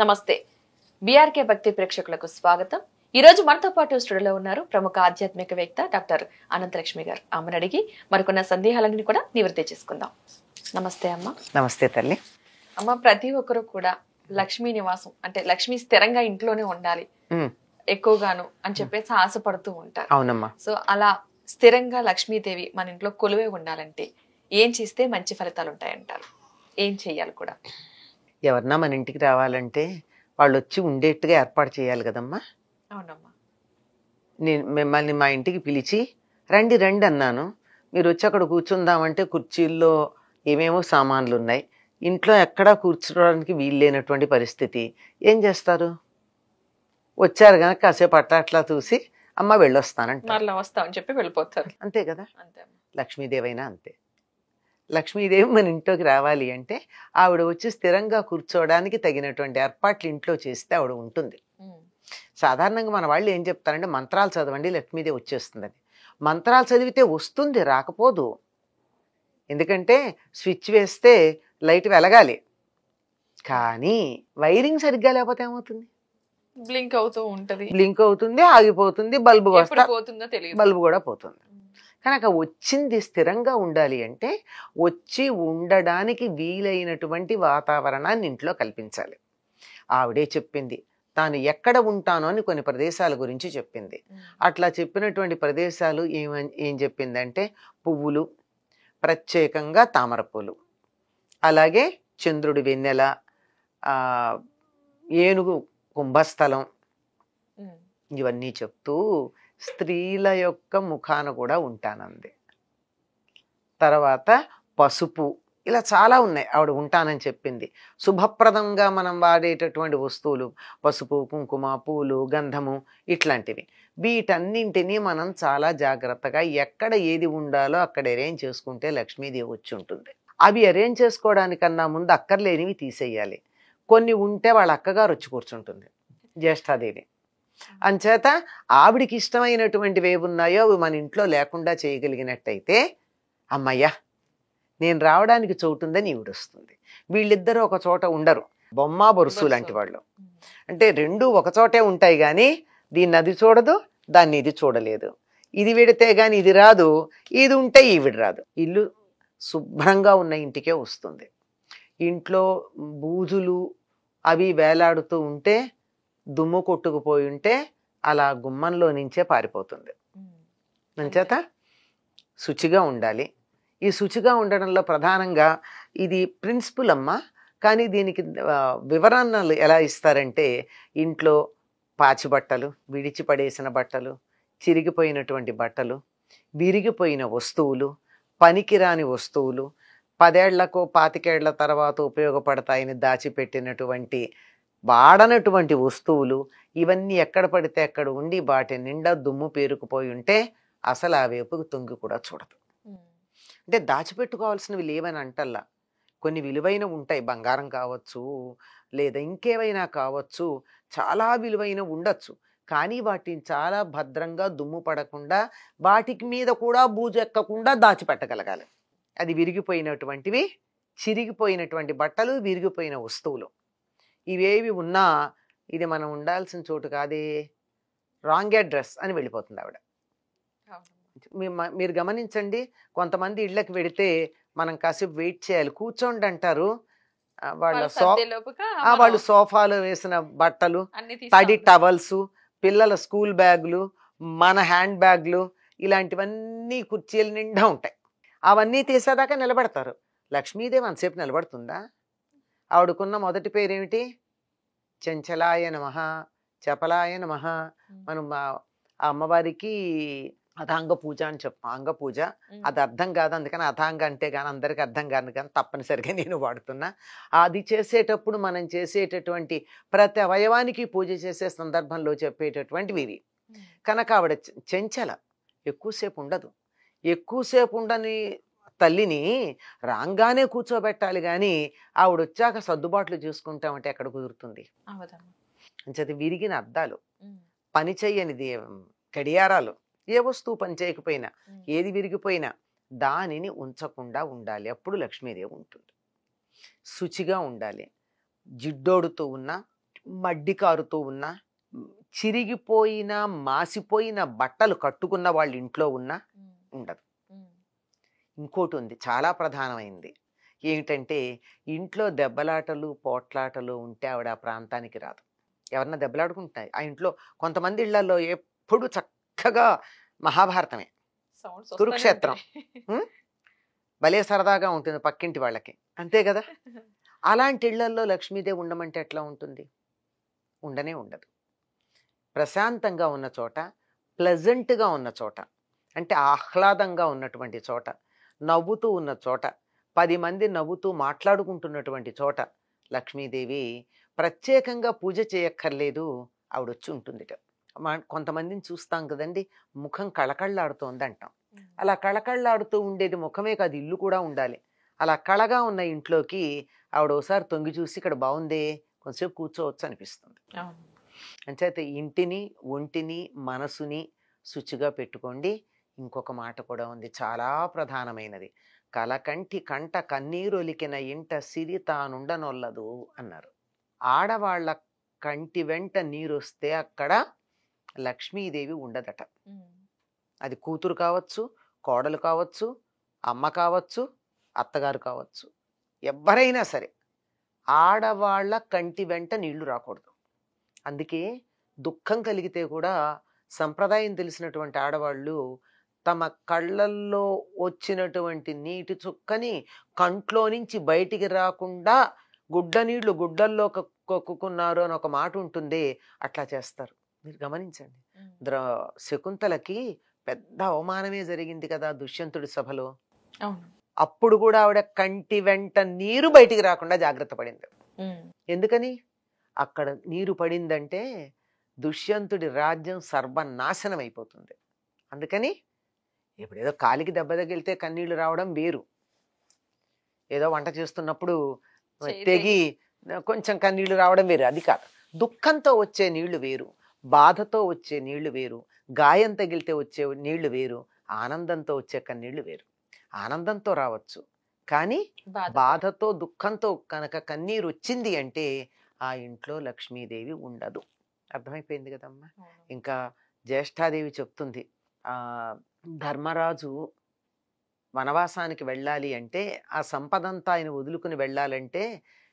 నమస్తే. బీఆర్కే భక్తి ప్రేక్షకులకు స్వాగతం. ఈ రోజు మనతో పాటు స్టూడియోలో ఉన్నారు ప్రముఖ ఆధ్యాత్మికవేత్త డాక్టర్ అనంతలక్ష్మి గారు. అమ్మని అడిగి మరికొన్న సందేహాలన్నీ కూడా నివృత్తి చేసుకుందాం. నమస్తే అమ్మ. నమస్తే తల్లి. అమ్మ, ప్రతి ఒక్కరు కూడా లక్ష్మీ నివాసం అంటే లక్ష్మి స్థిరంగా ఇంట్లోనే ఉండాలి ఎక్కువగాను అని చెప్పేసి ఆశపడుతూ ఉంటారు. అవునమ్మా. సో అలా స్థిరంగా లక్ష్మీదేవి మన ఇంట్లో కొలువే ఉండాలంటే ఏం చేస్తే మంచి ఫలితాలు ఉంటాయంటారు? ఏం చెయ్యాలి కూడా? ఎవరన్నా మన ఇంటికి రావాలంటే వాళ్ళు వచ్చి ఉండేట్టుగా ఏర్పాటు చేయాలి కదమ్మా. అవునమ్మా. నేను మిమ్మల్ని మా ఇంటికి పిలిచి రండి రండి అన్నాను. మీరు వచ్చి అక్కడ కూర్చుందామంటే కుర్చీల్లో ఏమేమో సామాన్లు ఉన్నాయి, ఇంట్లో ఎక్కడా కూర్చోడానికి వీలు లేనటువంటి పరిస్థితి. ఏం చేస్తారు? వచ్చారు కనుక కాసేపు అట్లా చూసి అమ్మ వెళ్ళొస్తానంట, మరలా వస్తామని చెప్పి వెళ్ళిపోతారు. అంతే కదా. అంతే. లక్ష్మీదేవైనా అంతే. లక్ష్మీదేవి మన ఇంట్లోకి రావాలి అంటే ఆవిడ వచ్చి స్థిరంగా కూర్చోవడానికి తగినటువంటి ఏర్పాట్లు ఇంట్లో చేస్తే ఆవిడ ఉంటుంది. సాధారణంగా మన వాళ్ళు ఏం చెప్తారంటే మంత్రాలు చదవండి లక్ష్మీదేవి వచ్చేస్తుందని. మంత్రాలు చదివితే వస్తుంది, రాకపోదు. ఎందుకంటే స్విచ్ వేస్తే లైట్ వెలగాలి, కానీ వైరింగ్ సరిగ్గా లేకపోతే ఏమవుతుంది? బ్లింక్ అవుతూ ఉంటది, బ్లింక్ అవుతుంది, ఆగిపోతుంది, బల్బు పోతుందో తెలియదు, బల్బు కూడా పోతుంది. కనుక వచ్చింది స్థిరంగా ఉండాలి అంటే వచ్చి ఉండడానికి వీలైనటువంటి వాతావరణాన్ని ఇంట్లో కల్పించాలి. ఆవిడే చెప్పింది, తాను ఎక్కడ ఉంటానో అని కొన్ని ప్రదేశాల గురించి చెప్పింది. అట్లా చెప్పినటువంటి ప్రదేశాలు ఏం చెప్పిందంటే పువ్వులు, ప్రత్యేకంగా తామర పూలు, అలాగే చంద్రుడి వెన్నెల, ఏనుగు కుంభస్థలం, ఇవన్నీ చెప్తూ స్త్రీల యొక్క ముఖాన కూడా ఉంటానంది. తర్వాత పసుపు, ఇలా చాలా ఉన్నాయి ఆవిడ ఉంటానని చెప్పింది. శుభప్రదంగా మనం వాడేటటువంటి వస్తువులు పసుపు, కుంకుమ, పూలు, గంధము, ఇట్లాంటివి. వీటన్నింటినీ మనం చాలా జాగ్రత్తగా ఎక్కడ ఏది ఉండాలో అక్కడ అరేంజ్ చేసుకుంటే లక్ష్మీదేవి వచ్చి ఉంటుంది. అవి అరేంజ్ చేసుకోవడానికన్నా ముందు అక్కర్లేనివి తీసేయాలి. కొన్ని ఉంటే వాళ్ళ అక్కగారు వచ్చి కూర్చుంటుంది, జ్యేష్ఠాదేవి. అంచేత ఆవిడికి ఇష్టమైనటువంటివి ఏవున్నాయో అవి మన ఇంట్లో లేకుండా చేయగలిగినట్టయితే అమ్మయ్యా నేను రావడానికి చోటుందని ఈవిడ వస్తుంది. వీళ్ళిద్దరూ ఒక చోట ఉండరు, బొమ్మ బొరుసు లాంటి వాళ్ళు. అంటే రెండూ ఒక చోటే ఉంటాయి, కానీ దీన్ని అది చూడదు, దాన్ని ఇది చూడలేదు. ఇది విడితే గాని ఇది రాదు, ఇది ఉంటే ఈవిడ రాదు. ఇల్లు శుభ్రంగా ఉన్న ఇంటికే వస్తుంది. ఇంట్లో బూజులు అవి వేలాడుతూ ఉంటే, దుమ్ము కొట్టుకుపోయి ఉంటే అలా గుమ్మంలో నుంచే పారిపోతుంది. అంచేత శుచిగా ఉండాలి. ఈ శుచిగా ఉండడంలో ప్రధానంగా ఇది ప్రిన్సిపుల్ అమ్మ, కానీ దీనికి వివరణలు ఎలా ఇస్తారంటే ఇంట్లో పాచి బట్టలు, విడిచిపడేసిన బట్టలు, చిరిగిపోయినటువంటి బట్టలు, విరిగిపోయిన వస్తువులు, పనికిరాని వస్తువులు, 10 ఏళ్లకో 25 ఏళ్ల తర్వాత ఉపయోగపడతాయని దాచిపెట్టినటువంటి వాడనటువంటి వస్తువులు, ఇవన్నీ ఎక్కడ పడితే అక్కడ ఉండి వాటి నిండా దుమ్ము పేరుకుపోయి ఉంటే అసలు ఆ వైపుకు తొంగి కూడా చూడదు. అంటే దాచిపెట్టుకోవాల్సినవి లేవని అంటల్లా, కొన్ని విలువైన ఉంటాయి, బంగారం కావచ్చు లేదా ఇంకేవైనా కావచ్చు, చాలా విలువైన ఉండొచ్చు, కానీ వాటిని చాలా భద్రంగా దుమ్ము పడకుండా వాటికి మీద కూడా బూజు ఎక్కకుండా దాచిపెట్టగలగాలి. అది విరిగిపోయినటువంటివి, చిరిగిపోయినటువంటి బట్టలు, విరిగిపోయిన వస్తువులు, ఇవేవి ఉన్నా ఇది మనం ఉండాల్సిన చోటు కాదే, రాంగ్ అడ్రస్ అని వెళ్ళిపోతుంది ఆవిడ. మీరు గమనించండి, కొంతమంది ఇళ్ళకి వెడితే మనం కాసేపు వెయిట్ చేయాలి, కూర్చోండి అంటారు. వాళ్ళు సోఫాలో వేసిన బట్టలు, తడి టవల్స్, పిల్లల స్కూల్ బ్యాగులు, మన హ్యాండ్ బ్యాగ్లు, ఇలాంటివన్నీ కుర్చీల నిండా ఉంటాయి. అవన్నీ తీసేదాకా నిలబెడతారు. లక్ష్మీదేవి అంతసేపు నిలబడుతుందా? ఆవిడకున్న మొదటి పేరేమిటి? చెంచలాయ నమః, చపలాయ నమః. మనం ఆ అమ్మవారికి అథాంగ పూజ అని చెప్పాం. అంగ పూజ అది అర్థం కాదు, అందుకని అథాంగ అంటే కానీ అందరికి అర్థం కాదు, కానీ తప్పనిసరిగా నేను వాడుతున్నా. అది చేసేటప్పుడు మనం చేసేటటువంటి ప్రతి అవయవానికి పూజ చేసే సందర్భంలో చెప్పేటటువంటివి ఇవి. కనుక ఆవిడ చెంచల, ఎక్కువసేపు ఉండదు. ఎక్కువసేపు ఉండని తల్లిని రాంగానే కూర్చోబెట్టాలి, కానీ ఆవిడ వచ్చాక సర్దుబాట్లు చూసుకుంటామంటే ఎక్కడ కుదురుతుంది? అంచేత విరిగిన అద్దాలు, పని చెయ్యనిది గడియారాలు, ఏ వస్తువు పని చేయకపోయినా, ఏది విరిగిపోయినా దానిని ఉంచకుండా ఉండాలి. అప్పుడు లక్ష్మీదేవి ఉంటుంది. శుచిగా ఉండాలి. జిడ్డోడుతూ ఉన్న, మడ్డి కారుతూ ఉన్నా, చిరిగిపోయిన మాసిపోయిన బట్టలు కట్టుకున్న వాళ్ళ ఇంట్లో ఉన్నా ఉండదు. ఇంకోటి ఉంది, చాలా ప్రధానమైంది. ఏమిటంటే ఇంట్లో దెబ్బలాటలు పోట్లాటలు ఉంటే ఆవిడ ఆ ప్రాంతానికి రాదు. ఎవరన్నా దెబ్బలాడుకుంటాయి ఆ ఇంట్లో. కొంతమంది ఇళ్లలో ఎప్పుడు చక్కగా మహాభారతమే, కురుక్షేత్రం, భలే సరదాగా ఉంటుంది పక్కింటి వాళ్ళకి, అంతే కదా. అలాంటి ఇళ్లలో లక్ష్మీదేవి ఉండమంటే ఎట్లా ఉంటుంది? ఉండనే ఉండదు. ప్రశాంతంగా ఉన్న చోట, ప్లెజెంట్గా ఉన్న చోట, అంటే ఆహ్లాదంగా ఉన్నటువంటి చోట, నవ్వుతూ ఉన్న చోట, 10 మంది నవ్వుతూ మాట్లాడుకుంటున్నటువంటి చోట లక్ష్మీదేవి ప్రత్యేకంగా పూజ చేయక్కర్లేదు, ఆవిడొచ్చి ఉంటుందిట. కొంతమందిని చూస్తాం కదండి, ముఖం కళకళ్ళాడుతోంది అంటాం. అలా కళకళ్ళాడుతూ ఉండేది ముఖమే కాదు, ఇల్లు కూడా ఉండాలి. అలా కళగా ఉన్న ఇంట్లోకి ఆవిడ ఒకసారి తొంగి చూసి ఇక్కడ బాగుందే, కొంచెంసేపు కూర్చోవచ్చు అనిపిస్తుంది. అంచేత ఇంటిని, ఒంటిని, మనసుని శుచిగా పెట్టుకోండి. ఇంకొక మాట కూడా ఉంది, చాలా ప్రధానమైనది. కలకంటి కంట కన్నీరొలికిన ఇంట సిరి తానుండనొల్లదు అన్నారు. ఆడవాళ్ల కంటి వెంట నీరొస్తే అక్కడ లక్ష్మీదేవి ఉండదట. అది కూతురు కావచ్చు, కోడలు కావచ్చు, అమ్మ కావచ్చు, అత్తగారు కావచ్చు, ఎవరైనా సరే ఆడవాళ్ల కంటి వెంట నీళ్లు రాకూడదు. అందుకే దుఃఖం కలిగితే కూడా సంప్రదాయం తెలిసినటువంటి ఆడవాళ్ళు తమ కళ్ళల్లో వచ్చినటువంటి నీటి చుక్కని కంట్లో నుంచి బయటికి రాకుండా గుడ్డ నీళ్లు గుడ్డల్లో కొక్కుకున్నారు అని ఒక మాట ఉంటుంది, అట్లా చేస్తారు. మీరు గమనించండి. శకుంతలకి పెద్ద అవమానమే జరిగింది కదా దుష్యంతుడి సభలో. అప్పుడు కూడా ఆవిడ కంటి వెంట నీరు బయటికి రాకుండా జాగ్రత్త పడింది. ఎందుకని? అక్కడ నీరు పడిందంటే దుష్యంతుడి రాజ్యం సర్వనాశనం అయిపోతుంది. అందుకని ఇప్పుడు ఏదో కాలికి దెబ్బ తగిలితే కన్నీళ్లు రావడం వేరు, ఏదో వంట చేస్తున్నప్పుడు తెగి కొంచెం కన్నీళ్లు రావడం వేరు, అది కాదు. దుఃఖంతో వచ్చే నీళ్లు వేరు, బాధతో వచ్చే నీళ్లు వేరు, గాయం తగిలితే వచ్చే నీళ్లు వేరు, ఆనందంతో వచ్చే కన్నీళ్లు వేరు. ఆనందంతో రావచ్చు, కానీ బాధతో దుఃఖంతో కనుక కన్నీరు వచ్చింది అంటే ఆ ఇంట్లో లక్ష్మీదేవి ఉండదు. అర్థమైపోయింది కదమ్మా. ఇంకా జ్యేష్ఠాదేవి చెప్తుంది, ధర్మరాజు వనవాసానికి వెళ్ళాలి అంటే, ఆ సంపదంతా ఆయన వదులుకుని వెళ్ళాలంటే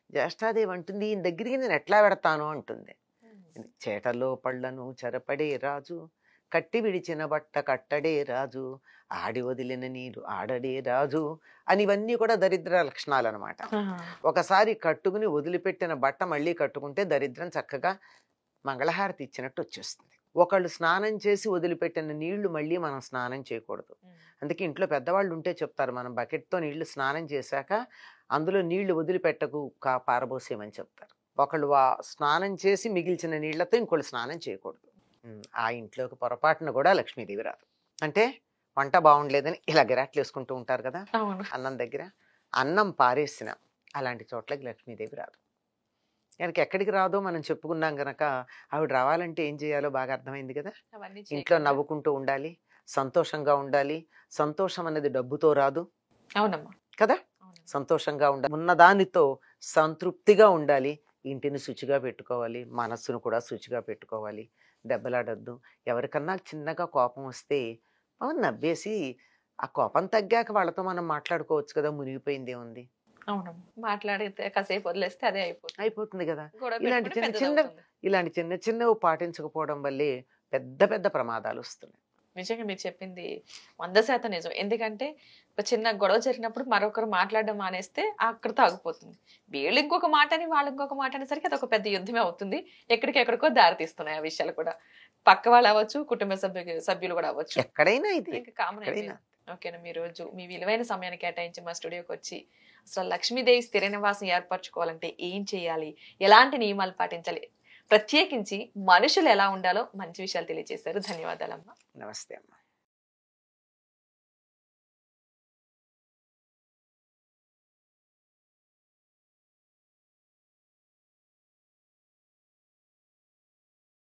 జ్యేష్ఠాదేవి అంటుంది, ఈయన దగ్గరికి నేను ఎట్లా పెడతాను అంటుంది. చేటలో పళ్ళను చెరపడే రాజు, కట్టి విడిచిన బట్ట కట్టడే రాజు, ఆడి వదిలిన నీరు ఆడడే రాజు అని, ఇవన్నీ కూడా దరిద్ర లక్షణాలు అనమాట. ఒకసారి కట్టుకుని వదిలిపెట్టిన బట్ట మళ్ళీ కట్టుకుంటే దరిద్రం చక్కగా మంగళహారతి ఇచ్చినట్టు వచ్చేస్తుంది. ఒకళ్ళు స్నానం చేసి వదిలిపెట్టిన నీళ్లు మళ్ళీ మనం స్నానం చేయకూడదు. అందుకే ఇంట్లో పెద్దవాళ్ళు ఉంటే చెప్తారు, మనం బకెట్తో నీళ్లు స్నానం చేశాక అందులో నీళ్లు వదిలిపెట్టకు పారబోసేమని చెప్తారు. ఒకళ్ళు స్నానం చేసి మిగిల్చిన నీళ్లతో ఇంకోళ్ళు స్నానం చేయకూడదు. ఆ ఇంట్లోకి పొరపాటున కూడా లక్ష్మీదేవి రాదు. అంటే వంట బాగుండలేదని ఇలా గిరాట్లు వేసుకుంటూ ఉంటారు కదా అన్నం దగ్గర, అన్నం పారేసిన అలాంటి చోట్లకి లక్ష్మీదేవి రాదు. కనుక ఎక్కడికి రాదో మనం చెప్పుకున్నాం గనక ఆవిడ రావాలంటే ఏం చేయాలో బాగా అర్థమైంది కదా. ఇంట్లో నవ్వుకుంటూ ఉండాలి, సంతోషంగా ఉండాలి. సంతోషం అనేది డబ్బుతో రాదు కదా. సంతోషంగా ఉండాలి, ఉన్నదానితో సంతృప్తిగా ఉండాలి. ఇంటిని శుచిగా పెట్టుకోవాలి, మనస్సును కూడా శుచిగా పెట్టుకోవాలి. దెబ్బలాడద్దు. ఎవరికన్నా చిన్నగా కోపం వస్తే నవ్వేసి ఆ కోపం తగ్గాక వాళ్ళతో మనం మాట్లాడుకోవచ్చు కదా, మునిగిపోయింది ఏముంది. అవును, మాట్లాడితే కాసేపు వదిలేస్తే అదే అయిపోతుంది కదా. ఇలాంటి చిన్న చిన్నవి పాటించకపోవడం వల్లే పెద్ద పెద్ద ప్రమాదాలు వస్తున్నాయి. నిజంగా మీరు చెప్పింది 100% నిజం. ఎందుకంటే ఒక చిన్న గొడవ జరిగినప్పుడు మరొకరు మాట్లాడడం మానేస్తే అక్కడితో ఆగిపోతుంది. వీళ్ళు ఇంకొక మాటని వాళ్ళు ఇంకొక మాట అనేసరికి అది ఒక పెద్ద యుద్ధమే అవుతుంది. ఎక్కడికెక్కడికో దారి తీస్తున్నాయి ఆ విషయాలు కూడా. పక్క వాళ్ళు అవ్వచ్చు, కుటుంబ సభ్యులు కూడా అవ్వచ్చు, ఎక్కడైనా ఇది ఇంకా కామన్ అయిపోయింది. ఓకేనా, మీ రోజు మీ విలువైన సమయాన్ని కేటాయించి మా స్టూడియోకి వచ్చి అసలు లక్ష్మీదేవి స్థిర నివాసం ఏర్పరచుకోవాలంటే ఏం చేయాలి, ఎలాంటి నియమాలు పాటించాలి, ప్రత్యేకించి మనుషులు ఎలా ఉండాలో మంచి విషయాలు తెలియజేశారు. ధన్యవాదాలమ్మా. నమస్తే అమ్మా.